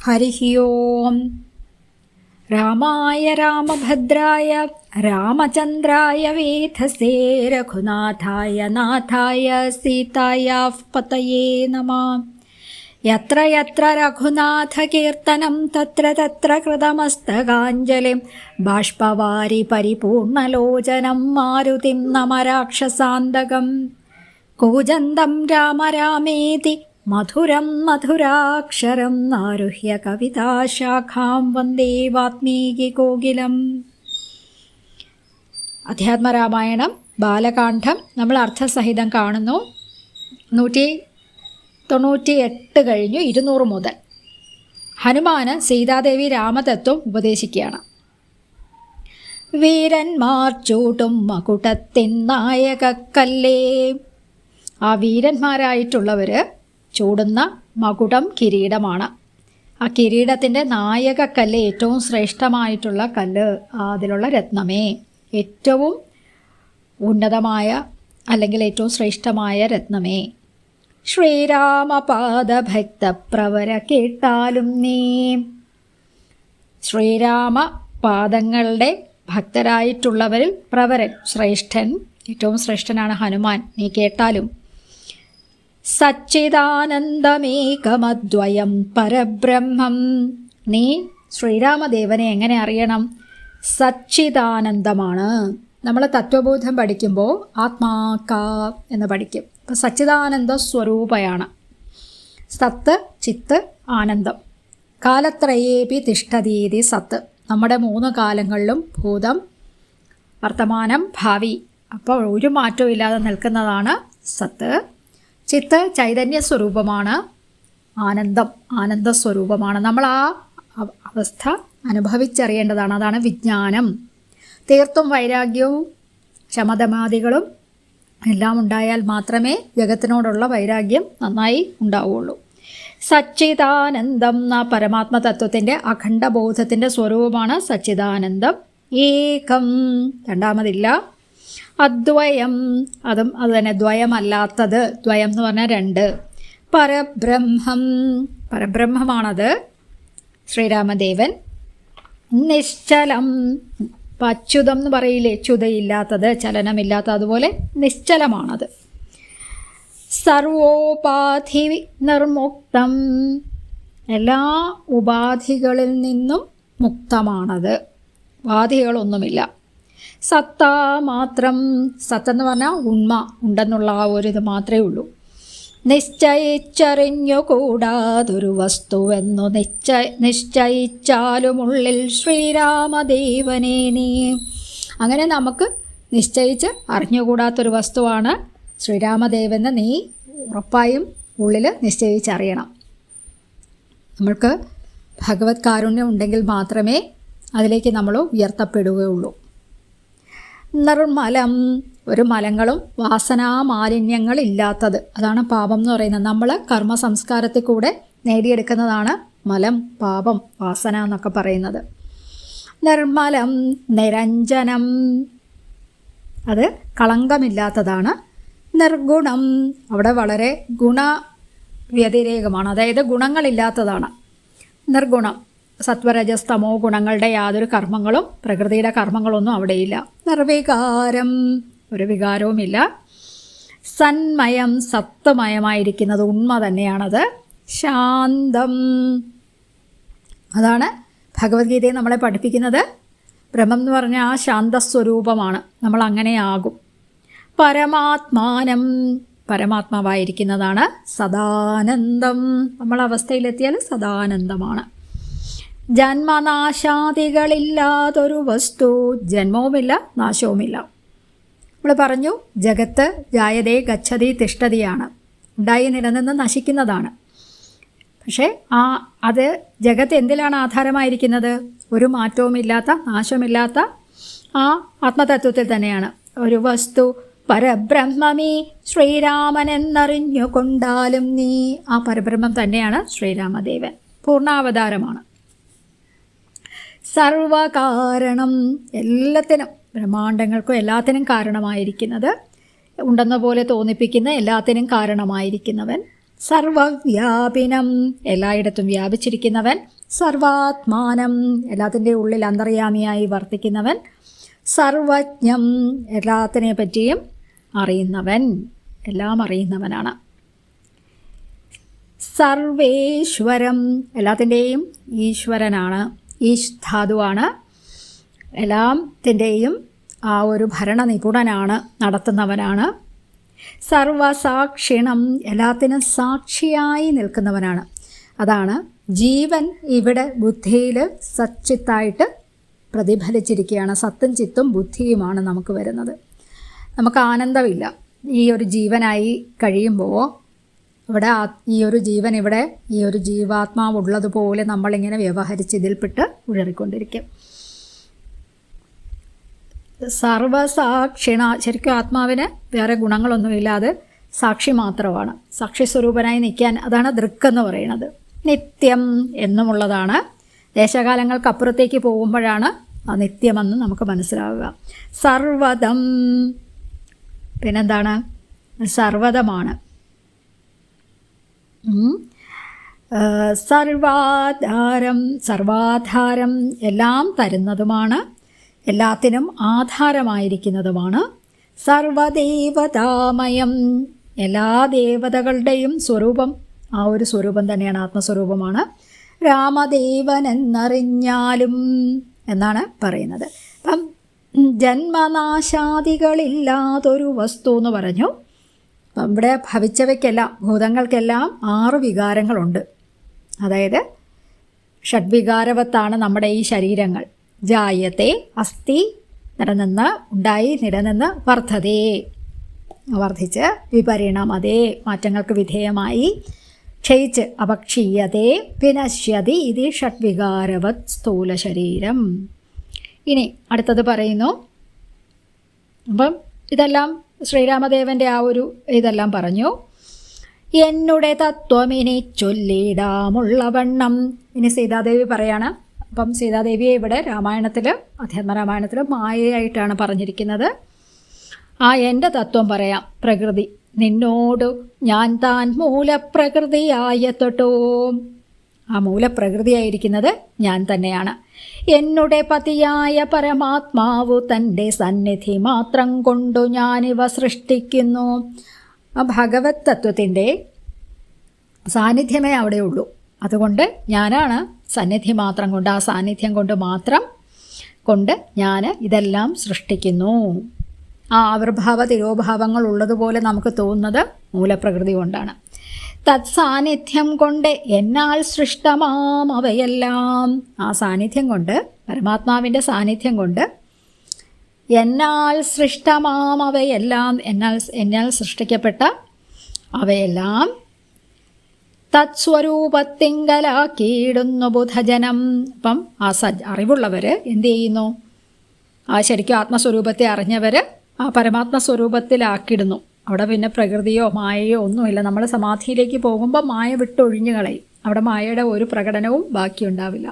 ഹരിഃ ഓം. രാമായ രാമഭദ്രായ രാമചന്ദ്രായ വേധസേ രഘുനാഥായ നാഥായ സീതായാഃ പതയേ നമഃ. യത്ര യത്ര രഘുനാഥകീർത്തനം തത്ര തത്ര കൃതമസ്തകാഞ്ജലിം ബാഷ്പവാരി പരിപൂർണലോചനം മാരുതിം നമ രാക്ഷസാന്തകം. കൂജന്തം രാമ രാമേതി മധുരം മധുരാക്ഷരം ആരുഹ്യ കവിതാശാഖാം വന്ദേ വാത്മീകികോകിലം. അധ്യാത്മരാമായണം ബാലകാന്ഡം നമ്മൾ അർത്ഥസഹിതം കാണുന്നു. 198 കഴിഞ്ഞു 200 മുതൽ ഹനുമാന് സീതാദേവി രാമതത്വം ഉപദേശിക്കുകയാണ്. വീരന്മാർ ചൂടും മകുടത്തിൻ നായകക്കല്ലേ. ആ വീരന്മാരായിട്ടുള്ളവർ ചൂടുന്ന മകുടം കിരീടമാണ്. ആ കിരീടത്തിൻ്റെ നായകക്കല്ല്, ഏറ്റവും ശ്രേഷ്ഠമായിട്ടുള്ള കല്ല്, അതിലുള്ള രത്നമേ, ഏറ്റവും ഉന്നതമായ അല്ലെങ്കിൽ ഏറ്റവും ശ്രേഷ്ഠമായ രത്നമേ, ശ്രീരാമപാദഭക്തപ്രവര കേട്ടാലും നീ. ശ്രീരാമ പാദങ്ങളുടെ ഭക്തരായിട്ടുള്ളവരിൽ പ്രവരൻ, ശ്രേഷ്ഠൻ, ഏറ്റവും ശ്രേഷ്ഠനാണ് ഹനുമാൻ, നീ കേട്ടാലും. സച്ചിദാനന്ദമേകമദ്വയം പരബ്രഹ്മം. നീ ശ്രീരാമദേവനെ എങ്ങനെ അറിയണം? സച്ചിദാനന്ദമാണ്. നമ്മൾ തത്വബോധം പഠിക്കുമ്പോൾ ആത്മാക്ക എന്ന് പഠിക്കും. അപ്പം സച്ചിദാനന്ദ സ്വരൂപയാണ്. സത്ത്, ചിത്ത്, ആനന്ദം. കാലത്രയേപി തിഷ്ഠതീതി സത്ത്. നമ്മുടെ 3 കാലങ്ങളിലും ഭൂതം, വർത്തമാനം, ഭാവി, അപ്പോൾ ഒരു മാറ്റവും ഇല്ലാതെ നിൽക്കുന്നതാണ് സത്ത്. ചിത്ത് ചൈതന്യ സ്വരൂപമാണ്. ആനന്ദം ആനന്ദസ്വരൂപമാണ്. നമ്മൾ ആ അവസ്ഥ അനുഭവിച്ചറിയേണ്ടതാണ്. അതാണ് വിജ്ഞാനം. തീർത്തും വൈരാഗ്യവും ശമതമാദികളും എല്ലാം ഉണ്ടായാൽ മാത്രമേ ജഗത്തിനോടുള്ള വൈരാഗ്യം നന്നായി ഉണ്ടാവുകയുള്ളൂ. സച്ചിദാനന്ദം എന്ന പരമാത്മതത്വത്തിൻ്റെ അഖണ്ഡബോധത്തിൻ്റെ സ്വരൂപമാണ് സച്ചിദാനന്ദം. ഏകം, രണ്ടാമതില്ല. അദ്വയം, അതും അത് തന്നെ, ദ്വയമല്ലാത്തത്. ദ്വയം എന്ന് പറഞ്ഞാൽ 2. പരബ്രഹ്മം, പരബ്രഹ്മമാണത് ശ്രീരാമദേവൻ. നിശ്ചലം, അച്യുതം എന്ന് പറയില്ലേ, ച്യുതയില്ലാത്തത്, ചലനമില്ലാത്ത, അതുപോലെ നിശ്ചലമാണത്. സർവോപാധി നിർമുക്തം, എല്ലാ ഉപാധികളിൽ നിന്നും മുക്തമാണത്, ഉപാധികളൊന്നുമില്ല. സത്താ മാത്രം, സത്തെന്ന് പറഞ്ഞാൽ ഉണ്മ, ഉണ്ടെന്നുള്ള ആ ഒരു ഇത് മാത്രമേ ഉള്ളൂ. നിശ്ചയിച്ചറിഞ്ഞുകൂടാതൊരു വസ്തുവെന്നു നിശ്ചയിച്ചാലുമുള്ളിൽ ശ്രീരാമദേവനെ നീ. അങ്ങനെ നമുക്ക് നിശ്ചയിച്ച് അറിഞ്ഞുകൂടാത്തൊരു വസ്തുവാണ് ശ്രീരാമദേവനെ നീ ഉറപ്പായും ഉള്ളിൽ നിശ്ചയിച്ചറിയണം. നമ്മൾക്ക് ഭഗവത് കാരുണ്യം ഉണ്ടെങ്കിൽ മാത്രമേ അതിലേക്ക് നമ്മൾ ഉയർത്തപ്പെടുകയുള്ളൂ. നിർമ്മലം, ഒരു മലങ്ങളും വാസനാമാലിന്യങ്ങളില്ലാത്തത്, അതാണ് പാപം എന്ന് പറയുന്നത്. നമ്മൾ കർമ്മ സംസ്കാരത്തിൽ കൂടെ നേടിയെടുക്കുന്നതാണ് മലം, പാപം, വാസന എന്നൊക്കെ പറയുന്നത്. നിർമ്മലം നിരഞ്ജനം, അത് കളങ്കമില്ലാത്തതാണ്. നിർഗുണം, അവിടെ വളരെ ഗുണവ്യതിരേകമാണ്, അതായത് ഗുണങ്ങളില്ലാത്തതാണ്. നിർഗുണം, സത്വരജസ്തമോ ഗുണങ്ങളുടെ യാതൊരു കർമ്മങ്ങളും, പ്രകൃതിയുടെ കർമ്മങ്ങളൊന്നും അവിടെയില്ല. നിർവികാരം, ഒരു വികാരവുമില്ല. സന്മയം, സത്വമയമായിരിക്കുന്നത്, ഉണ്മ തന്നെയാണത്. ശാന്തം, അതാണ് ഭഗവത്ഗീതയെ നമ്മളെ പഠിപ്പിക്കുന്നത്. ബ്രഹ്മം എന്ന് പറഞ്ഞാൽ ആ ശാന്തസ്വരൂപമാണ്, നമ്മൾ അങ്ങനെയാകും. പരമാത്മാനം, പരമാത്മാവായിരിക്കുന്നതാണ്. സദാനന്ദം, നമ്മൾ അവസ്ഥയിലെത്തിയാൽ സദാനന്ദമാണ്. ജന്മനാശാദികളില്ലാതൊരു വസ്തു, ജന്മവുമില്ല നാശവുമില്ല. നമ്മൾ പറഞ്ഞു ജഗത്ത് ജായതേ ഗച്ഛതി തിഷ്ഠതിയാണ്, ഉണ്ടായി നിലനിന്ന് നശിക്കുന്നതാണ്. പക്ഷേ അത് ജഗത്ത് എന്തിലാണ് ആധാരമായിരിക്കുന്നത്? ഒരു മാറ്റവുമില്ലാത്ത, നാശമില്ലാത്ത ആ ആത്മതത്വത്തിൽ തന്നെയാണ്. ഒരു വസ്തു പരബ്രഹ്മമേ ശ്രീരാമനെന്നറിഞ്ഞു കൊണ്ടാലും നീ. ആ പരബ്രഹ്മം തന്നെയാണ് ശ്രീരാമദേവൻ, പൂർണ്ണാവതാരമാണ്. സർവകാരണം, എല്ലാത്തിനും, ബ്രഹ്മാണ്ടങ്ങൾക്കും എല്ലാത്തിനും കാരണമായിരിക്കുന്നത്, ഉണ്ടെന്ന പോലെ തോന്നിപ്പിക്കുന്ന എല്ലാത്തിനും കാരണമായിരിക്കുന്നവൻ സർവവ്യാപിനം എല്ലായിടത്തും വ്യാപിച്ചിരിക്കുന്നവൻ, സർവാത്മാനം എല്ലാത്തിൻ്റെ ഉള്ളിൽ അന്തർയാമിയായി വർത്തിക്കുന്നവൻ, സർവജ്ഞം എല്ലാത്തിനെ പറ്റിയും അറിയുന്നവൻ, എല്ലാം അറിയുന്നവനാണ്. സർവേശ്വരം എല്ലാത്തിൻ്റെയും ഈശ്വരനാണ്, ഈശ് ധാതുവാണ്. എല്ലാത്തിൻ്റെയും ആ ഒരു ഭരണ നിപുണനാണ്, നടത്തുന്നവനാണ്. സർവസാക്ഷിണം എല്ലാത്തിനും സാക്ഷിയായി നിൽക്കുന്നവനാണ്. അതാണ് ജീവൻ ഇവിടെ ബുദ്ധിയിൽ സച്ചിത്തായിട്ട് പ്രതിഫലിച്ചിരിക്കുകയാണ്. സത്തും ചിത്തും ബുദ്ധിയുമാണ് നമുക്ക് വരുന്നത്. നമുക്ക് ആനന്ദമില്ല ഈ ഒരു ജീവനായി കഴിയുമ്പോൾ. ഇവിടെ ഈ ഒരു ജീവൻ ഇവിടെ ഈ ഒരു ജീവാത്മാവുള്ളതുപോലെ നമ്മളിങ്ങനെ വ്യവഹരിച്ച് ഇതിൽപ്പെട്ട് ഉഴറിക്കൊണ്ടിരിക്കും. സർവസാക്ഷിണ ശരിക്കും ആത്മാവിന് വേറെ ഗുണങ്ങളൊന്നുമില്ല, അത് സാക്ഷി മാത്രമാണ്. സാക്ഷി സ്വരൂപനായി നിൽക്കാൻ അതാണ് ദൃക്കെന്ന് പറയുന്നത്. നിത്യം എന്നുമുള്ളതാണ്. ദേശകാലങ്ങൾക്കപ്പുറത്തേക്ക് പോകുമ്പോഴാണ് ആ നിത്യമെന്ന് നമുക്ക് മനസ്സിലാവുക. സർവദം പിന്നെന്താണ്? സർവദമാണ്. സർവാധാരം എല്ലാം തരുന്നതുമാണ്, എല്ലാത്തിനും ആധാരമായിരിക്കുന്നതുമാണ്. സർവദേവതാമയം എല്ലാ ദേവതകളുടെയും സ്വരൂപം ആ ഒരു സ്വരൂപം തന്നെയാണ്, ആത്മസ്വരൂപമാണ്. രാമദേവൻ എന്നറിഞ്ഞാലും എന്നാണ് പറയുന്നത്. അപ്പം ജന്മനാശാദികളില്ലാതൊരു വസ്തു എന്ന് പറഞ്ഞു. അപ്പം ഇവിടെ ഭവിച്ചവയ്ക്കെല്ലാം ഭൂതങ്ങൾക്കെല്ലാം 6 വികാരങ്ങളുണ്ട്. അതായത് ഷഡ്വികാരവത്താണ് നമ്മുടെ ഈ ശരീരങ്ങൾ. ജായത്തെ അസ്ഥി നിലനിന്ന് ഉണ്ടായി, നിലനിന്ന് വർദ്ധതേ വർദ്ധിച്ച്, വിപരിണമതേ മാറ്റങ്ങൾക്ക് വിധേയമായി, ക്ഷയിച്ച് അപക്ഷീയതേ, വിനശ്യതി ഇത് ഷഡ്വികാരവത് സ്ഥൂല ശരീരം. ഇനി അടുത്തത് പറയുന്നു. അപ്പം ഇതെല്ലാം ശ്രീരാമദേവൻ്റെ ആ ഒരു ഇതെല്ലാം പറഞ്ഞു. എന്നുടെ തത്വമിനി ചൊല്ലിടാമുള്ളവണ്ണം. ഇനി സീതാദേവി പറയാണ്. അപ്പം സീതാദേവിയെ ഇവിടെ രാമായണത്തിൽ, അധ്യാത്മരാമായണത്തിൽ മായയായിട്ടാണ് പറഞ്ഞിരിക്കുന്നത്. ആ എൻ്റെ തത്വം പറയാം. പ്രകൃതി നിന്നോടു ഞാൻ താൻ മൂലപ്രകൃതിയായതൊട്ടോ. ആ മൂലപ്രകൃതിയായിരിക്കുന്നത് ഞാൻ തന്നെയാണ്. എന്നുടെ പതിയായ പരമാത്മാവു തൻ്റെ സന്നിധി മാത്രം കൊണ്ടു ഞാനിവ സൃഷ്ടിക്കുന്നു. ആ ഭഗവത് തത്വത്തിൻ്റെ സാന്നിധ്യമേ അവിടെ ഉള്ളൂ. അതുകൊണ്ട് ഞാനാണ് സന്നിധി മാത്രം കൊണ്ട്, ആ സാന്നിധ്യം കൊണ്ട് മാത്രം കൊണ്ട് ഞാൻ ഇതെല്ലാം സൃഷ്ടിക്കുന്നു. ആ ആവിർഭാവ തിരോഭാവങ്ങൾ ഉള്ളതുപോലെ നമുക്ക് തോന്നുന്നത് മൂലപ്രകൃതി കൊണ്ടാണ്. തത്സാന്നിധ്യം കൊണ്ട് എന്നാൽ സൃഷ്ടമാം അവയെല്ലാം. ആ സാന്നിധ്യം കൊണ്ട്, പരമാത്മാവിൻ്റെ സാന്നിധ്യം കൊണ്ട് എന്നാൽ സൃഷ്ടമാം അവയെല്ലാം, എന്നാൽ സൃഷ്ടിക്കപ്പെട്ട അവയെല്ലാം തത്സ്വരൂപത്തിങ്കലാക്കിയിടുന്നു ബുധജനം. അപ്പം ആ അറിവുള്ളവർ എന്ത് ചെയ്യുന്നു? ആ ശരിക്കും ആത്മസ്വരൂപത്തെ അറിഞ്ഞവർ ആ പരമാത്മ സ്വരൂപത്തിലാക്കിയിടുന്നു. അവിടെ പിന്നെ പ്രകൃതിയോ മായയോ ഒന്നുമില്ല. നമ്മൾ സമാധിയിലേക്ക് പോകുമ്പോൾ മായ വിട്ടൊഴിഞ്ഞു കളയും. അവിടെ മായയുടെ ഒരു പ്രകടനവും ബാക്കിയുണ്ടാവില്ല.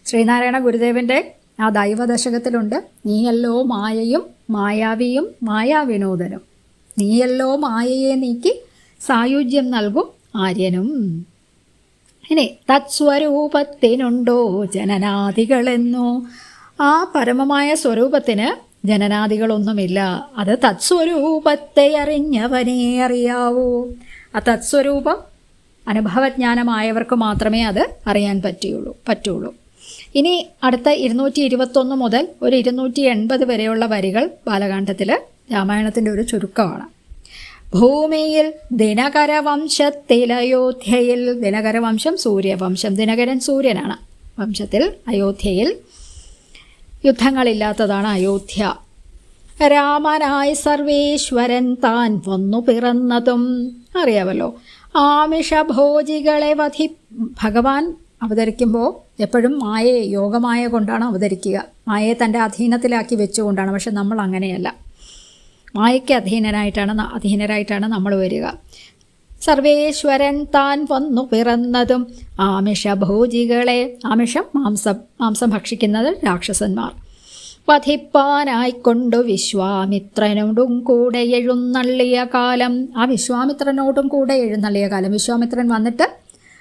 ശ്രീനാരായണ ഗുരുദേവൻ്റെ ആ ദൈവദശകത്തിലുണ്ട്, നീയല്ലോ മായയും മായാവിയും മായാവിനോദനും, നീയല്ലോ മായയെ നീക്കി സായുജ്യം നൽകും ആര്യനും. ഇനി തത്സ്വരൂപത്തിനുണ്ടോ ജനനാദികളെന്നോ. ആ പരമമായ സ്വരൂപത്തിന് ജനനാദികളൊന്നുമില്ല. അത് തത്സ്വരൂപത്തെ അറിഞ്ഞവനേ അറിയാവൂ. ആ തത്സ്വരൂപം അനുഭവജ്ഞാനമായവർക്ക് മാത്രമേ അത് അറിയാൻ പറ്റുള്ളൂ. ഇനി അടുത്ത 221 മുതൽ ഒരു 280 വരെയുള്ള വരികൾ ബാലകാണ്ഡത്തിൽ രാമായണത്തിൻ്റെ ഒരു ചുരുക്കമാണ്. ഭൂമിയിൽ ദിനകരവംശത്തിൽ അയോധ്യയിൽ, ദിനകരവംശം സൂര്യവംശം, ദിനകരൻ സൂര്യനാണ്. വംശത്തിൽ അയോധ്യയിൽ യുദ്ധങ്ങളില്ലാത്തതാണ് അയോധ്യ. രാമനായി സർവേശ്വരൻ താൻ വന്നു പിറന്നതും അറിയാമല്ലോ. ആമിഷഭോജികളെ ഭഗവാൻ അവതരിക്കുമ്പോൾ എപ്പോഴും മായയെ, യോഗമായ കൊണ്ടാണ് അവതരിക്കുക. മായയെ തൻ്റെ അധീനത്തിലാക്കി വെച്ചുകൊണ്ടാണ്. പക്ഷെ നമ്മൾ അങ്ങനെയല്ല. മായയ്ക്ക് അധീനരായിട്ടാണ് നമ്മൾ വരിക. സർവേശ്വരൻ താൻ വന്നു പിറന്നതും ആമിഷഭോജികളെ, ആമിഷം മാംസം ഭക്ഷിക്കുന്നത് രാക്ഷസന്മാർ, വധിപ്പാനായിക്കൊണ്ടു വിശ്വാമിത്രനോടും കൂടെ എഴുന്നള്ളിയ കാലം. ആ വിശ്വാമിത്രനോടും കൂടെ എഴുന്നള്ളിയ കാലം, വിശ്വാമിത്രൻ വന്നിട്ട്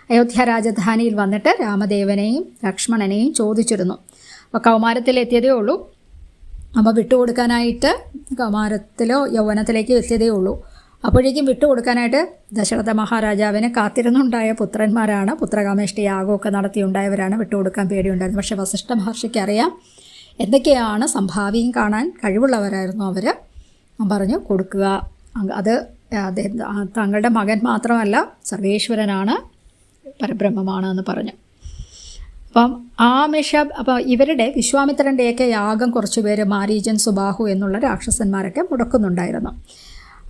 അയോധ്യ രാജധാനിയിൽ വന്നിട്ട് രാമദേവനെയും ലക്ഷ്മണനെയും ചോദിച്ചിരുന്നു. അപ്പോൾ കൗമാരത്തിലെത്തിയതേ ഉള്ളൂ. അപ്പോൾ വിട്ടുകൊടുക്കാനായിട്ട് കൗമാരത്തിലോ യൗവനത്തിലേക്ക് എത്തിയതേ ഉള്ളൂ. അപ്പോഴേക്കും വിട്ടുകൊടുക്കാനായിട്ട് ദശരഥ മഹാരാജാവിന് കാത്തിരുന്നുണ്ടായ പുത്രന്മാരാണ്. പുത്രകാമേഷ്ടി യാഗമൊക്കെ നടത്തിയുണ്ടായവരാണ്. വിട്ടുകൊടുക്കാൻ പേടിയുണ്ടായിരുന്നു. പക്ഷേ വസിഷ്ഠ മഹർഷിക്ക് അറിയാം എന്തൊക്കെയാണ് സംഭാവിയും കാണാൻ കഴിവുള്ളവരായിരുന്നു അവർ. പറഞ്ഞു കൊടുക്കുക, അത് അദ്ദേഹം തങ്ങളുടെ മകൻ മാത്രമല്ല സർവേശ്വരനാണ്, പരബ്രഹ്മമാണ് എന്ന് പറഞ്ഞു. അപ്പം അപ്പോൾ ഇവരുടെ വിശ്വാമിത്രൻ്റെയൊക്കെ യാഗം കുറച്ച് പേര് മാരീചൻ, സുബാഹു എന്നുള്ള രാക്ഷസന്മാരൊക്കെ മുടക്കുന്നുണ്ടായിരുന്നു.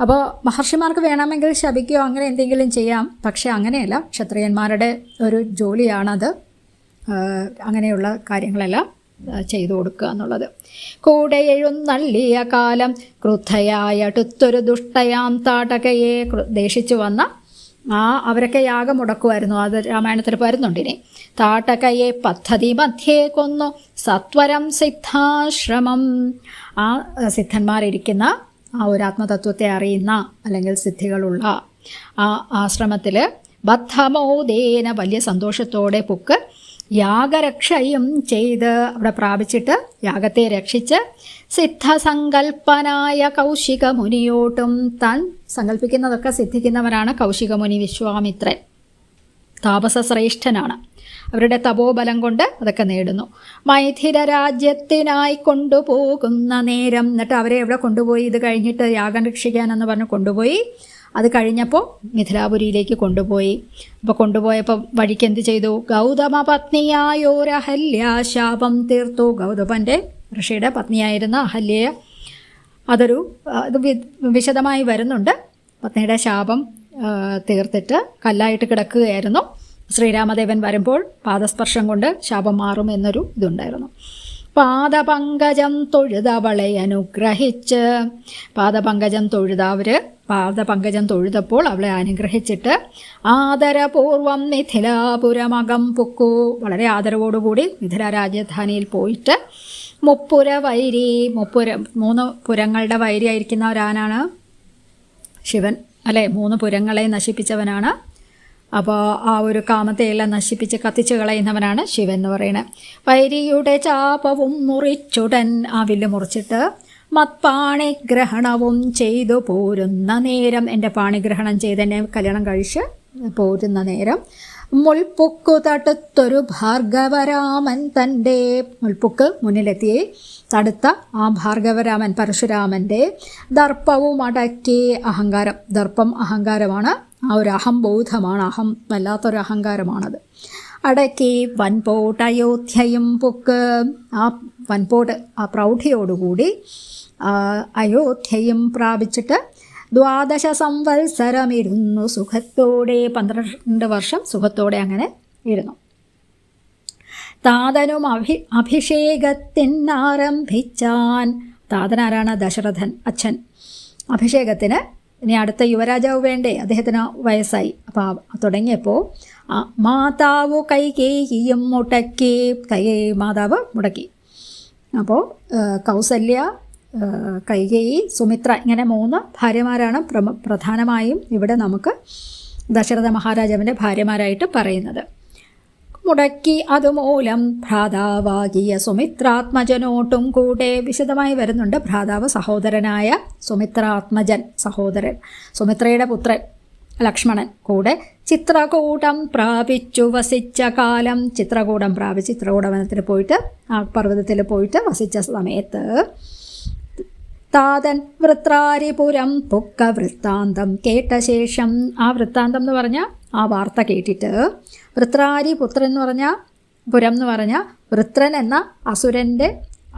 അപ്പോൾ മഹർഷിമാർക്ക് വേണമെങ്കിൽ ശപിക്കുകയോ അങ്ങനെ എന്തെങ്കിലും ചെയ്യാം. പക്ഷേ അങ്ങനെയല്ല, ക്ഷത്രിയന്മാരുടെ ഒരു ജോലിയാണത്, അങ്ങനെയുള്ള കാര്യങ്ങളെല്ലാം ചെയ്തു കൊടുക്കുക എന്നുള്ളത്. കൂടെ എഴുന്നള്ളിയ കാലം ക്രുദ്ധയായ അടുത്തൊരു ദുഷ്ടയാം താടകയെ, ദേഷിച്ചു വന്ന അവരൊക്കെ യാഗം മുടക്കുമായിരുന്നു. അത് രാമായണത്തിൽ വരുന്നുണ്ടിനി. താടകയെ പദ്ധതി മധ്യേ കൊന്നു സത്വരം സിദ്ധാശ്രമം. ആ സിദ്ധന്മാരിരിക്കുന്ന ആ ഒരു ആത്മതത്വത്തെ അറിയുന്ന അല്ലെങ്കിൽ സിദ്ധികളുള്ള ആ ആശ്രമത്തിൽ ബദ്ധമോദേന വലിയ സന്തോഷത്തോടെ പുക്ക് യാഗരക്ഷയും ചെയ്ത് അവിടെ പ്രാപിച്ചിട്ട് യാഗത്തെ രക്ഷിച്ച് സിദ്ധസങ്കൽപ്പനായ കൗശിക മുനിയോട്ടും, താൻ സങ്കല്പിക്കുന്നതൊക്കെ സിദ്ധിക്കുന്നവരാണ് കൗശിക മുനി വിശ്വാമിത്രൻ. താപസശ്രേഷ്ഠനാണ്. അവരുടെ തപോബലം കൊണ്ട് അതൊക്കെ നേടുന്നു. മൈഥില രാജ്യത്തിനായി കൊണ്ടുപോകുന്ന നേരം, എന്നിട്ട് അവരെ എവിടെ കൊണ്ടുപോയി, ഇത് കഴിഞ്ഞിട്ട് യാഗം രക്ഷിക്കാനെന്ന് പറഞ്ഞ് കൊണ്ടുപോയി. അത് കഴിഞ്ഞപ്പോൾ മിഥിലാപുരിയിലേക്ക് കൊണ്ടുപോയി. അപ്പോൾ കൊണ്ടുപോയപ്പോൾ വഴിക്ക് എന്ത് ചെയ്തു? ഗൗതമ പത്നിയായോരഹല്യാശാപം തീർത്തു. ഗൗതമൻ്റെ ഋഷിയുടെ പത്നിയായിരുന്ന അഹല്യയെ, അതൊരു ഇത് വിശദമായി വരുന്നുണ്ട്. പത്നിയുടെ ശാപം തീർത്തിട്ട് കല്ലായിട്ട് കിടക്കുകയായിരുന്നു. ശ്രീരാമദേവൻ വരുമ്പോൾ പാദസ്പർശം കൊണ്ട് ശാപം മാറും എന്നൊരു ഇതുണ്ടായിരുന്നു. പാദപങ്കജം തൊഴുതവളെ അനുഗ്രഹിച്ച്, പാദപങ്കജം തൊഴുത അവർ പാദപങ്കജം തൊഴുതപ്പോൾ അവളെ അനുഗ്രഹിച്ചിട്ട് ആദരപൂർവം മിഥിലാപുരമകം പുക്കു, വളരെ ആദരവോടുകൂടി മിഥില രാജധാനിയിൽ പോയിട്ട് മുപ്പുര വൈരി, 3 പുരങ്ങളുടെ വൈരിയായിരിക്കുന്നവരാനാണ് ശിവൻ അല്ലേ? 3 പുരങ്ങളെ നശിപ്പിച്ചവനാണ്. അപ്പോൾ ആ ഒരു കാമത്തെയെല്ലാം നശിപ്പിച്ച് കത്തിച്ച് കളയുന്നവനാണ് ശിവൻ എന്ന് പറയുന്നത്. വൈരിയുടെ ചാപവും മുറിച്ചുടൻ, ആ വില്ല് മുറിച്ചിട്ട് മത്പാണിഗ്രഹണവും ചെയ്തു പോരുന്ന നേരം, എൻ്റെ പാണിഗ്രഹണം ചെയ്ത് എന്നെ കല്യാണം കഴിച്ച് പോരുന്ന നേരം മുൾപ്പുക്കു തടുത്തൊരു ഭാർഗവരാമൻ തൻ്റെ, മുൾപ്പുക്ക് മുന്നിലെത്തി തടുത്ത ആ ഭാർഗവരാമൻ പരശുരാമൻ്റെ ദർപ്പവും അടക്കി, അഹങ്കാരം, ദർപ്പം അഹങ്കാരമാണ്, ആ ഒരു അഹംബോധമാണ്, വല്ലാത്തൊരു അഹങ്കാരമാണത്. അടക്കി വൻപോട്ട് അയോധ്യയും പുക്ക്, ആ വൻപോട്ട് ആ പ്രൗഢിയോടുകൂടി അയോധ്യയും പ്രാപിച്ചിട്ട് 12 സംവത്സരമിരുന്നു സുഖത്തോടെ, 12 വർഷം സുഖത്തോടെ അങ്ങനെ ഇരുന്നു. താതനും അഭിഷേകത്തിനാരംഭിച്ചാൻ, താതനാരാണ്? ദശരഥൻ, അച്ഛൻ. അഭിഷേകത്തിന് ഇനി അടുത്ത യുവരാജാവ് വേണ്ടേ? അദ്ദേഹത്തിന് വയസ്സായി. അപ്പോൾ തുടങ്ങിയപ്പോൾ മാതാവ് കൈകേയിയും മുടക്കി, കൈകേയി മാതാവ് മുടക്കി. അപ്പോൾ കൗസല്യ, കൈകേയി, സുമിത്ര, ഇങ്ങനെ 3 ഭാര്യമാരാണ് പ്രധാനമായും ഇവിടെ നമുക്ക് ദശരഥ മഹാരാജാവിൻ്റെ ഭാര്യമാരായിട്ട് പറയുന്നത്. മുടക്കി അതുമൂലം ഭ്രാതാവാകിയ സുമിത്രാത്മജനോട്ടും കൂടെ, വിശദമായി വരുന്നുണ്ട്. ഭ്രാതാവ് സഹോദരനായ സുമിത്രാത്മജൻ, സഹോദരൻ, സുമിത്രയുടെ പുത്രൻ ലക്ഷ്മണൻ കൂടെ ചിത്രകൂടം പ്രാപിച്ചു വസിച്ച കാലം, ചിത്രകൂടം പ്രാപിച്ച് ചിത്രകൂടവനത്തിൽ പോയിട്ട്, ആ പർവ്വതത്തിൽ പോയിട്ട് വസിച്ച സമയത്ത് താതൻ വൃത്രാരിപുരം പുക്ക വൃത്താന്തം കേട്ട ശേഷം, ആ വൃത്താന്തം എന്ന് പറഞ്ഞാൽ ആ വാർത്ത കേട്ടിട്ട്, വൃത്രാരി പുത്രൻ എന്ന് പറഞ്ഞാൽ, പുരം എന്ന് പറഞ്ഞാൽ വൃത്രൻ എന്ന അസുരൻ്റെ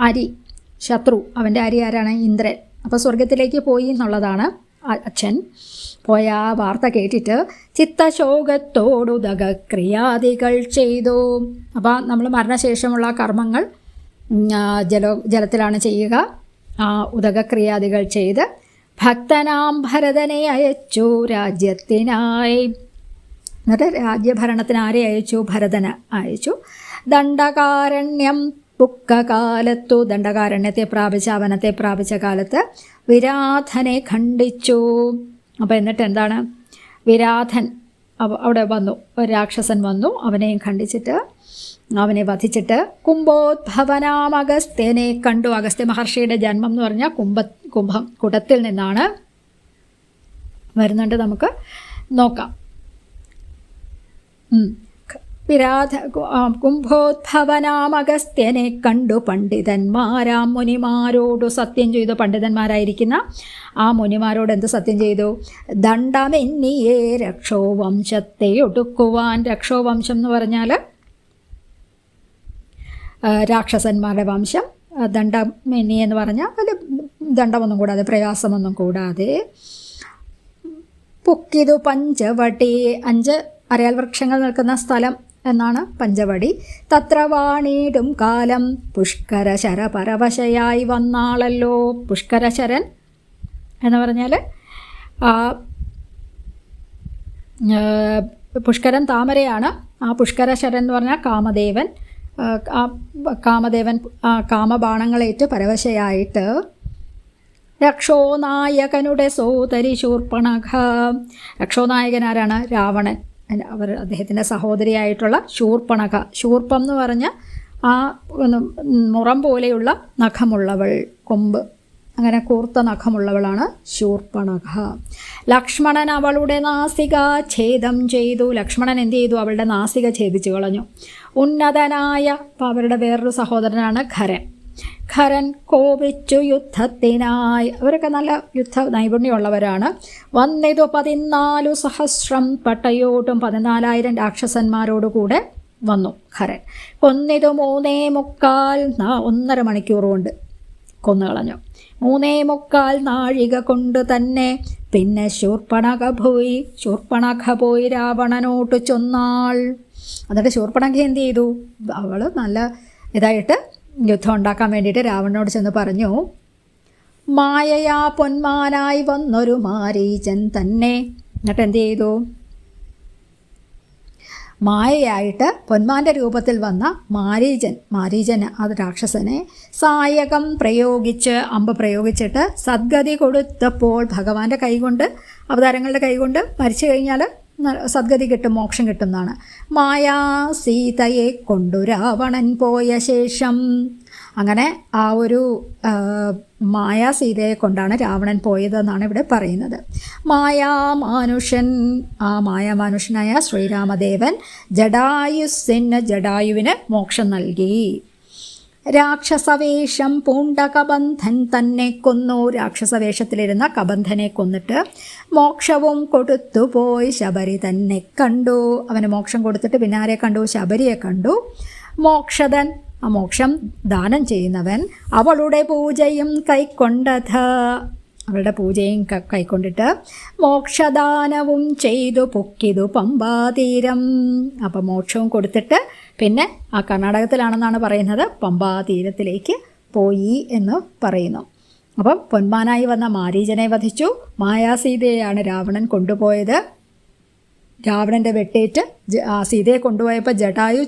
അരി, ശത്രു, അവൻ്റെ അരി ആരാണ്? ഇന്ദ്രൻ. അപ്പോൾ സ്വർഗത്തിലേക്ക് പോയി എന്നുള്ളതാണ് അച്ഛൻ. പോയ ആ വാർത്ത കേട്ടിട്ട് ചിത്തശോകത്തോടുദക ക്രിയാദികൾ ചെയ്തു. അപ്പോൾ നമ്മൾ മരണശേഷമുള്ള കർമ്മങ്ങൾ ജലത്തിലാണ് ചെയ്യുക. ആ ഉദകക്രിയാദികൾ ചെയ്ത് ഭക്തനാം ഭരതനെ അയച്ചു രാജ്യത്തിനായി. എന്നിട്ട് രാജ്യഭരണത്തിന് ആരെ അയച്ചു? ഭരതന് അയച്ചു. ദണ്ഡകാരണ്യം പുക്കകാലത്തു ദണ്ഡകാരണ്യത്തെ പ്രാപിച്ച വനത്തെ പ്രാപിച്ച കാലത്ത് വിരാധനെ ഖണ്ഡിച്ചു. അപ്പോൾ എന്നിട്ട് എന്താണ്, വിരാധൻ അവിടെ വന്നു, ഒരു രാക്ഷസൻ വന്നു, അവനെയും ഖണ്ഡിച്ചിട്ട് അവനെ വധിച്ചിട്ട് കുംഭോദ്ഭവനാം അഗസ്ത്യനെ കണ്ടു. അഗസ്ത്യ മഹർഷിയുടെ ജന്മം എന്ന് പറഞ്ഞാൽ കുംഭം കുടത്തിൽ നിന്നാണ് വരുന്നുണ്ട്, നമുക്ക് നോക്കാം. കുംഭോദ്ഭവനാം അഗസ്ത്യനെ കണ്ടു പണ്ഡിതന്മാരാം മുനിമാരോടു സത്യം ചെയ്തു. പണ്ഡിതന്മാരായിരിക്കുന്ന ആ മുനിമാരോട് എന്ത് സത്യം ചെയ്തു? ദണ്ഡമെന്നിയേ രക്ഷോവംശത്തെ ഒടുക്കുവാൻ. രക്ഷോവംശം എന്ന് പറഞ്ഞാൽ രാക്ഷസന്മാരുടെ വംശം. ദണ്ഡമെന്നി എന്ന് പറഞ്ഞാൽ അത് ദണ്ഡമൊന്നും കൂടാതെ, പ്രയാസമൊന്നും കൂടാതെ. പുക്കിതു പഞ്ചവടി, 5 അരയാൽ വൃക്ഷങ്ങൾ നിൽക്കുന്ന സ്ഥലം എന്നാണ് പഞ്ചവടി. തത്രവാണീടും കാലം പുഷ്കരശര പരവശയായി വന്നാളല്ലോ. പുഷ്കരശരൻ എന്ന് പറഞ്ഞാൽ പുഷ്കരൻ താമരയാണ്. ആ പുഷ്കരശരൻ എന്ന് പറഞ്ഞാൽ കാമദേവൻ. കാമദേവൻ കാമബാണങ്ങളേറ്റ് പരവശയായിട്ട് രക്ഷോനായകനുടെ സോദരി ശൂർപ്പണഖ. രക്ഷോനായകനാരാണ്? രാവണൻ. അദ്ദേഹത്തിൻ്റെ സഹോദരിയായിട്ടുള്ള ശൂർപ്പണഖ. ശൂർപ്പം എന്ന് പറഞ്ഞ ആ മുറം പോലെയുള്ള നഖമുള്ളവൾ, കൊമ്പ് അങ്ങനെ കൂർത്ത നഖമുള്ളവളാണ് ശൂർപ്പണഖ. ലക്ഷ്മണൻ അവളുടെ നാസിക ഛേദം ചെയ്തു. ലക്ഷ്മണൻ എന്ത് ചെയ്തു? അവളുടെ നാസിക ഛേദിച്ചു കളഞ്ഞു. ഉന്നതനായ, അപ്പോൾ അവരുടെ വേറൊരു സഹോദരനാണ് ഖരൻ. ഖരൻ കോപിച്ചു യുദ്ധത്തിനായി. അവരൊക്കെ നല്ല യുദ്ധ നൈപുണ്യമുള്ളവരാണ്. വന്നിതു 14 സഹസ്രം പട്ടയോട്ടും 14,000 രാക്ഷസന്മാരോടുകൂടെ വന്നു ഖരൻ. കൊന്നിതു 3.25 1.5 മണിക്കൂർ കൊണ്ട് കൊന്നുകളഞ്ഞു. 3.25 നാഴിക കൊണ്ട് തന്നെ. പിന്നെ ശൂർപ്പണഖ പോയി രാവണനോട്ട് ചൊന്നാൾ. എന്നിട്ട് ശൂർപ്പണഖ എന്ത് ചെയ്തു? അവൾ നല്ല ഇതായിട്ട് യുദ്ധം ഉണ്ടാക്കാൻ വേണ്ടിയിട്ട് രാവണനോട് ചെന്ന് പറഞ്ഞു, മായയാ പൊന്മാനായി വന്നൊരു മാരീചൻ തന്നെ. എന്നിട്ട് എന്ത് ചെയ്തു? മായയായിട്ട് പൊന്മാൻ്റെ രൂപത്തിൽ വന്ന മാരീചൻ അത് രാക്ഷസനെ സായകം പ്രയോഗിച്ച്, അമ്പ് പ്രയോഗിച്ചിട്ട് സദ്ഗതി കൊടുത്തപ്പോൾ, ഭഗവാന്റെ കൈകൊണ്ട്, അവതാരങ്ങളുടെ കൈകൊണ്ട് മരിച്ചു കഴിഞ്ഞാൽ സദ്ഗതി കിട്ടും, മോക്ഷം കിട്ടുന്നതാണ്. മായാ സീതയെ കൊണ്ടു രാവണൻ പോയ ശേഷം, അങ്ങനെ ആ ഒരു മായാ സീതയെ കൊണ്ടാണ് രാവണൻ പോയതെന്നാണ് ഇവിടെ പറയുന്നത്. മായാമാനുഷൻ, ആ മായാമാനുഷനായ ശ്രീരാമദേവൻ ജടായുവിന് മോക്ഷം നൽകി. രാക്ഷസവേഷം പൂണ്ട കബന്ധൻ തന്നെ കൊന്നു. രാക്ഷസവേഷത്തിലിരുന്ന കബന്ധനെ കൊന്നിട്ട് മോക്ഷവും കൊടുത്തുപോയി ശബരി തന്നെ കണ്ടു. അവന് മോക്ഷം കൊടുത്തിട്ട് പിന്നെ ആരെ കണ്ടു? ശബരിയെ കണ്ടു. മോക്ഷദൻ, ആ മോക്ഷം ദാനം ചെയ്യുന്നവൻ, അവളുടെ പൂജയും കൈക്കൊണ്ടത്, അവളുടെ പൂജയും കൈക്കൊണ്ടിട്ട് മോക്ഷദാനവും ചെയ്തു പൊക്കിതു പമ്പാതീരം. അപ്പം മോക്ഷവും കൊടുത്തിട്ട് പിന്നെ ആ കർണാടകത്തിലാണെന്നാണ് പറയുന്നത്, പമ്പാതീരത്തിലേക്ക് പോയി എന്ന് പറയുന്നു. അപ്പം പൊന്മാനായി വന്ന മാരീചനെ വധിച്ചു. മായാസീതയെയാണ് രാവണൻ കൊണ്ടുപോയത്. രാവണൻ്റെ വെട്ടേറ്റ് സീതയെ കൊണ്ടുപോയപ്പോൾ ജടായു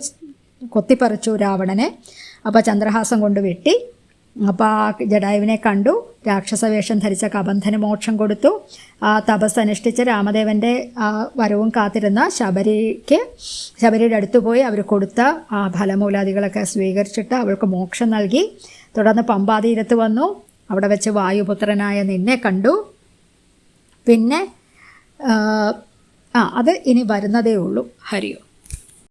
കൊത്തിപ്പറിച്ചു രാവണനെ. അപ്പോൾ ചന്ദ്രഹാസം കൊണ്ട് വെട്ടി. അപ്പോൾ ആ ജടായുവിനെ കണ്ടു. രാക്ഷസവേഷം ധരിച്ച കബന്ധന് മോക്ഷം കൊടുത്തു. ആ തപസ് അനുഷ്ഠിച്ച് രാമദേവൻ്റെ ആ വരവും കാത്തിരുന്ന ശബരിയുടെ അടുത്ത് പോയി അവർ കൊടുത്ത ആ ഫലമൂലാദികളൊക്കെ സ്വീകരിച്ചിട്ട് അവൾക്ക് മോക്ഷം നൽകി. തുടർന്ന് പമ്പാതീരത്ത് വന്നു. അവിടെ വെച്ച് വായുപുത്രനായ നിന്നെ കണ്ടു. പിന്നെ അത് ഇനി വരുന്നതേ ഉള്ളൂ. ഹരിയോ.